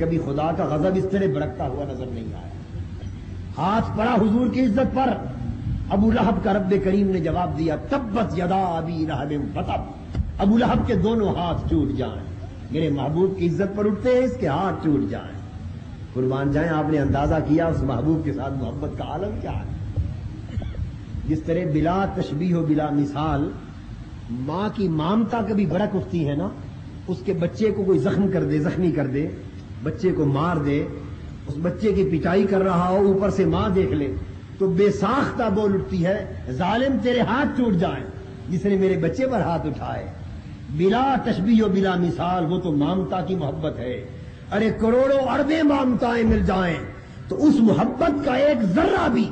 کبھی خدا کا غضب اس طرح بھڑکتا ہوا نظر نہیں آیا. ہاتھ پڑا حضور کی عزت پر. ابو لہب کا رب کریم نے جواب دیا تبت یدا ابی لہب وتب. ابو لہب کے دونوں ہاتھ ٹوٹ جائیں. میرے محبوب کی عزت پر اٹھتے ہیں, اس کے ہاتھ ٹوٹ جائیں. قربان جائیں, آپ نے اندازہ کیا اس محبوب کے ساتھ محبت کا عالم کیا ہے. جس طرح بلا تشبیہ و بلا مثال ماں کی مامتا کبھی برک اٹھتی ہے نا, اس کے بچے کو کوئی زخمی کر دے, بچے کو مار دے, اس بچے کی پٹائی کر رہا ہو, اوپر سے ماں دیکھ لے تو بے ساختہ بول اٹھتی ہے ظالم تیرے ہاتھ ٹوٹ جائیں جس نے میرے بچے پر ہاتھ اٹھائے. بلا تشبیہ و بلا مثال وہ تو مامتا کی محبت ہے. ارے کروڑوں اربیں مامتائیں مل جائیں تو اس محبت کا ایک ذرہ بھی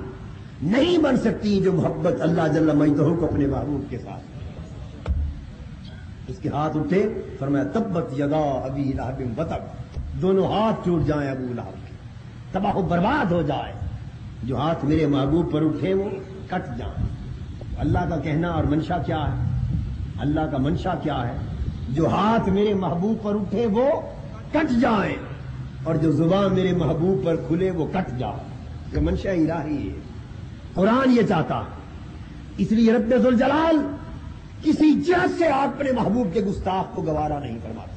نہیں بن سکتی جو محبت اللہ جل مجدہ کو اپنے محبوب کے ساتھ. اس کے ہاتھ اٹھے, فرمایا تبت یدا ابی لہب وتب. دونوں ہاتھ ٹوٹ جائیں ابو لہب کے, تباہ و برباد ہو جائے. جو ہاتھ میرے محبوب پر اٹھے وہ کٹ جائیں. اللہ کا کہنا اور منشا کیا ہے؟ اللہ کا منشا کیا ہے؟ جو ہاتھ میرے محبوب پر اٹھے وہ کٹ جائیں, اور جو زبان میرے محبوب پر کھلے وہ کٹ جائے. یہ منشا الہی ہے, قرآن یہ چاہتا ہے. اس لیے رب ذوالجلال کسی جہت سے آپ اپنے محبوب کے گستاخ کو گوارا نہیں فرماتے.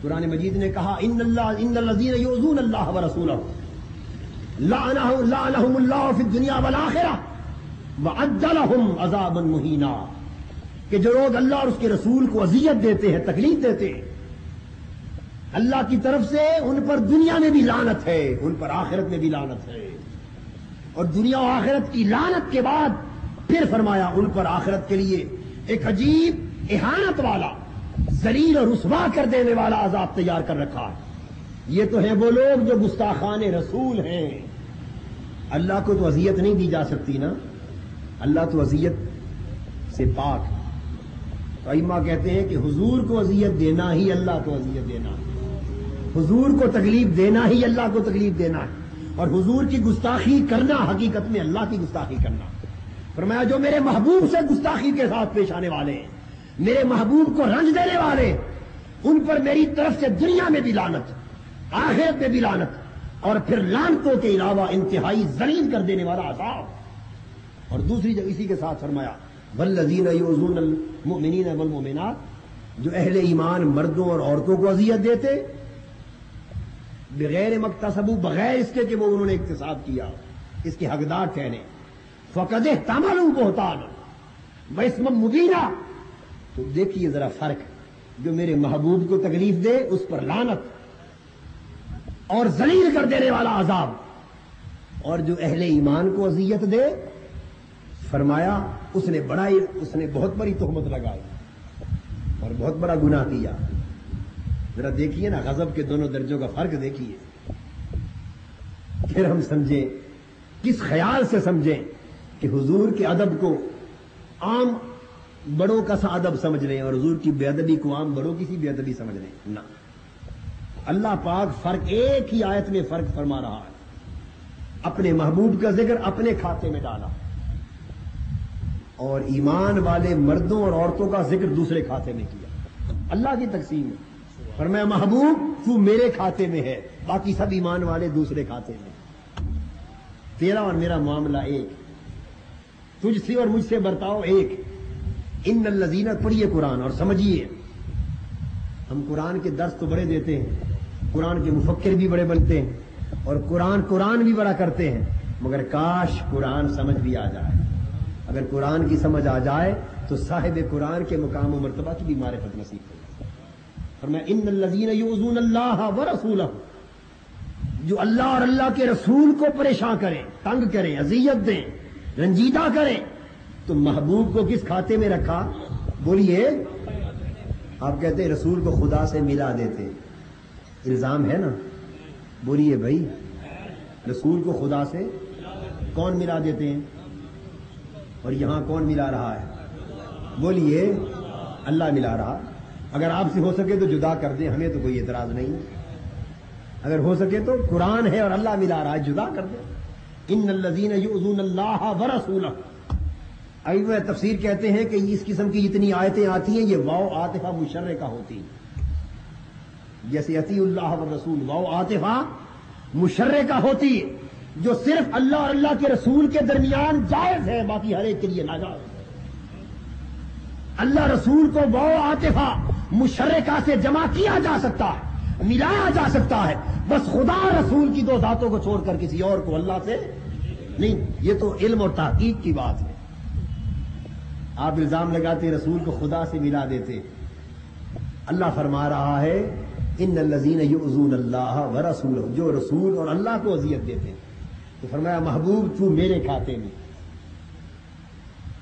قرآن مجید نے کہا ان الذین یؤذون اللہ ورسولہ لعنہم اللہ فی الدنیا والآخرہ وأعد لهم عذابا مہینا. کہ جو لوگ اللہ اور اس کے رسول کو اذیت دیتے ہیں, تکلیف دیتے ہیں, اللہ کی طرف سے ان پر دنیا میں بھی لعنت ہے, ان پر آخرت میں بھی لعنت ہے. اور دنیا و آخرت کی لعنت کے بعد پھر فرمایا ان پر آخرت کے لیے ایک عجیب اہانت والا, ذلیل اور رسوا کر دینے والا عذاب تیار کر رکھا ہے. یہ تو ہیں وہ لوگ جو گستاخان رسول ہیں. اللہ کو تو اذیت نہیں دی جا سکتی نا, اللہ تو اذیت سے پاک. ائمہ کہتے ہیں کہ حضور کو اذیت دینا ہی اللہ کو اذیت دینا ہے, حضور کو تکلیف دینا ہی اللہ کو تکلیف دینا ہے, اور حضور کی گستاخی کرنا حقیقت میں اللہ کی گستاخی کرنا. فرمایا جو میرے محبوب سے گستاخی کے ساتھ پیش آنے والے ہیں, میرے محبوب کو رنج دینے والے, ان پر میری طرف سے دنیا میں بھی لعنت, آخرت میں بھی لعنت, اور پھر لعنتوں کے علاوہ انتہائی ذلیل کر دینے والا عذاب. اور دوسری جگہ اسی کے ساتھ فرمایا والذین یؤذون المؤمنین والمؤمنات, جو اہل ایمان مردوں اور عورتوں کو اذیت دیتے بغیر مکتسبوا, بغیر اس کے کہ وہ انہوں نے اکتساب کیا, اس کے حقدار ٹھہرے. فقد احتملوا بہتانا واسما مبینا. تو دیکھیے ذرا فرق, جو میرے محبوب کو تکلیف دے اس پر لعنت اور ذلیل کر دینے والا عذاب, اور جو اہل ایمان کو اذیت دے فرمایا اس نے بہت بڑی تہمت لگائی اور بہت بڑا گناہ کیا. ذرا دیکھیے نا غضب کے دونوں درجوں کا فرق دیکھیے, پھر ہم سمجھیں, کس خیال سے سمجھیں کہ حضور کے ادب کو عام بڑوں کا سا ادب سمجھ لیں اور حضور کی بے ادبی کو عام بڑوں کی سی بے ادبی سمجھ لیں. نہ, اللہ پاک فرق ایک ہی آیت میں فرق فرما رہا ہے. اپنے محبوب کا ذکر اپنے کھاتے میں ڈالا اور ایمان والے مردوں اور عورتوں کا ذکر دوسرے کھاتے میں کیا. اللہ کی تقسیم ہے. فرمایا محبوب تو میرے کھاتے میں ہے, باقی سب ایمان والے دوسرے کھاتے میں. تیرا اور میرا معاملہ ایک, تجھ سے اور مجھ سے برتاؤ ایک. ان الذین, پڑھیے قرآن اور سمجھیے. ہم قرآن کے درس تو بڑے دیتے ہیں, قرآن کے مفکر بھی بڑے بنتے ہیں اور قرآن بھی بڑا کرتے ہیں, مگر کاش قرآن سمجھ بھی آ جائے. اگر قرآن کی سمجھ آ جائے تو صاحب قرآن کے مقام و مرتبہ کی بھی معرفت نصیب ہوگی. فرمایا ان الذین یؤذون اللہ ورسولہ, جو اللہ اور اللہ کے رسول کو پریشان کریں, تنگ کریں, اذیت دیں, رنجیدہ کریں, تو محبوب کو کس کھاتے میں رکھا؟ بولیے. آپ کہتے ہیں رسول کو خدا سے ملا دیتے, الزام ہے نا. بولیے بھائی, رسول کو خدا سے کون ملا دیتے ہیں اور یہاں کون ملا رہا ہے؟ بولیے اللہ ملا رہا. اگر آپ سے ہو سکے تو جدا کر دیں, ہمیں تو کوئی اعتراض نہیں. اگر ہو سکے تو قرآن ہے اور اللہ ملا رہا ہے, جدا کر دیں. ان الذین یؤذون اللہ ورسولہ. ائمہ تفسیر کہتے ہیں کہ اس قسم کی جتنی آیتیں آتی ہیں یہ واو عاطفہ مشرکہ ہوتی ہیں. جیسے اطیع اللہ و رسول وہ عاطفہ مشرکہ ہوتی ہے جو صرف اللہ اور اللہ کے رسول کے درمیان جائز ہے، باقی ہر ایک کے لیے ناجائز ہے۔ اللہ رسول کو وہ عاطفہ مشرکہ سے جمع کیا جا سکتا ہے، ملایا جا سکتا ہے، بس خدا رسول کی دو ذاتوں کو چھوڑ کر کسی اور کو اللہ سے نہیں۔ یہ تو علم اور تحقیق کی بات ہے۔ آپ الزام لگاتے رسول کو خدا سے ملا دیتے، اللہ فرما رہا ہے ان الذین یؤذون اللہ ورسولہ، جو رسول اور اللہ کو اذیت دیتے ہیں، تو فرمایا محبوب تو میرے کھاتے میں،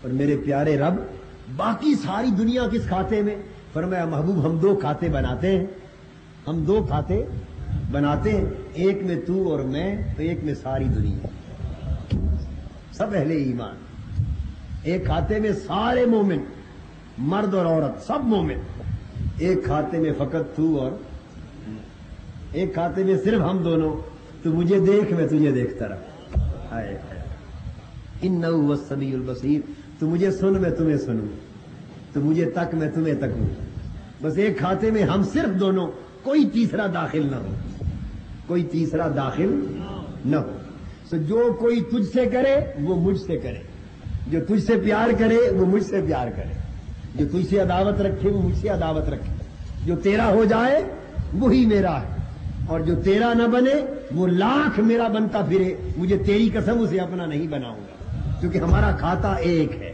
اور میرے پیارے رب باقی ساری دنیا کس کھاتے میں؟ فرمایا محبوب ہم دو کھاتے بناتے ہیں، ہم دو کھاتے بناتے ہیں، ایک میں تو اور میں، تو ایک میں ساری دنیا، سب اہل ایمان۔ ایک کھاتے میں سارے مومن، مرد اور عورت سب مومن، ایک کھاتے میں فقط تو اور ایک کھاتے میں صرف ہم دونوں، تو مجھے دیکھ میں تجھے دیکھتا رہا، انہ هو السمیع البصیر، تو مجھے سن میں تمہیں سنوں، تو مجھے تک میں تمہیں تکوں، بس ایک کھاتے میں ہم صرف دونوں، کوئی تیسرا داخل نہ ہو، کوئی تیسرا داخل نہ ہو۔ تو جو کوئی تجھ سے کرے وہ مجھ سے کرے، جو تجھ سے پیار کرے وہ مجھ سے پیار کرے، جو تجھ سے عداوت رکھے وہ مجھ سے عداوت رکھے، جو تیرا ہو جائے وہی میرا ہے، اور جو تیرا نہ بنے وہ لاکھ میرا بنتا پھرے، مجھے تیری قسم اسے اپنا نہیں بناؤں گا، کیونکہ ہمارا کھاتا ایک ہے۔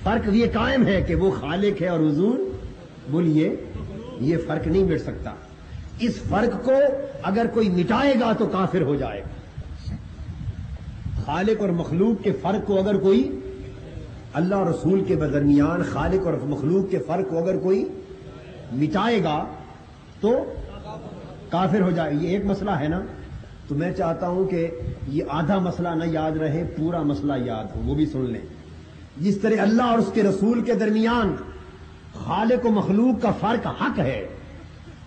فرق یہ قائم ہے کہ وہ خالق ہے اور حضور بولیے، یہ فرق نہیں مٹ سکتا۔ اس فرق کو اگر کوئی مٹائے گا تو کافر ہو جائے گا۔ خالق اور مخلوق کے فرق کو اگر کوئی، اللہ اور رسول کے درمیان خالق اور مخلوق کے فرق کو اگر کوئی مٹائے گا تو کافر ہو جائے۔ یہ ایک مسئلہ ہے نا، تو میں چاہتا ہوں کہ یہ آدھا مسئلہ نہ یاد رہے، پورا مسئلہ یاد ہو، وہ بھی سن لیں۔ جس طرح اللہ اور اس کے رسول کے درمیان خالق و مخلوق کا فرق حق ہے،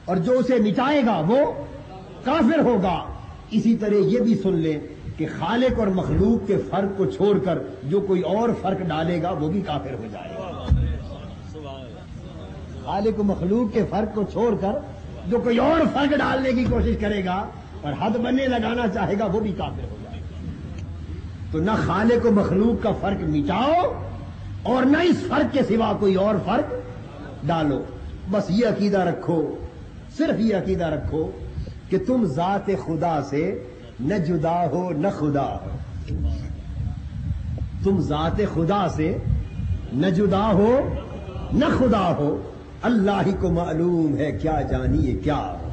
اور جو اسے مٹائے گا وہ کافر ہوگا، اسی طرح یہ بھی سن لیں کہ خالق اور مخلوق کے فرق کو چھوڑ کر جو کوئی اور فرق ڈالے گا وہ بھی کافر ہو جائے گا۔ خالق و مخلوق کے فرق کو چھوڑ کر جو کوئی اور فرق ڈالنے کی کوشش کرے گا اور حد بننے لگانا چاہے گا وہ بھی کافر ہو جائے گا۔ تو نہ خالق و مخلوق کا فرق مٹاؤ اور نہ اس فرق کے سوا کوئی اور فرق ڈالو، بس یہ عقیدہ رکھو، صرف یہ عقیدہ رکھو کہ تم ذات خدا سے نہ جدا ہو نہ خدا ہو، تم ذات خدا سے نہ جدا ہو نہ خدا ہو، اللہ ہی کو معلوم ہے کیا جانیے کیا ہو۔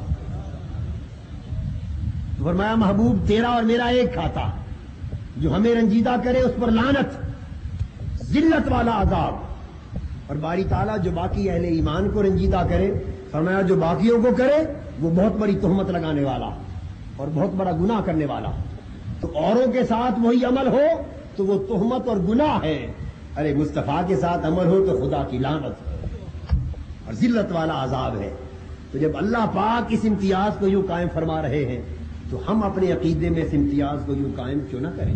تو فرمایا محبوب تیرا اور میرا ایک کھاتا، جو ہمیں رنجیدہ کرے اس پر لعنت، ذلت والا عذاب، اور باری تعالیٰ جو باقی اہل ایمان کو رنجیدہ کرے، فرمایا جو باقیوں کو کرے وہ بہت بڑی تہمت لگانے والا اور بہت بڑا گناہ کرنے والا۔ تو اوروں کے ساتھ وہی عمل ہو تو وہ تہمت اور گناہ ہے، ارے مصطفیٰ کے ساتھ عمل ہو تو خدا کی لعنت ہے اور ذلت والا عذاب ہے۔ تو جب اللہ پاک اس امتیاز کو یوں قائم فرما رہے ہیں تو ہم اپنے عقیدے میں اس امتیاز کو یوں قائم کیوں نہ کریں۔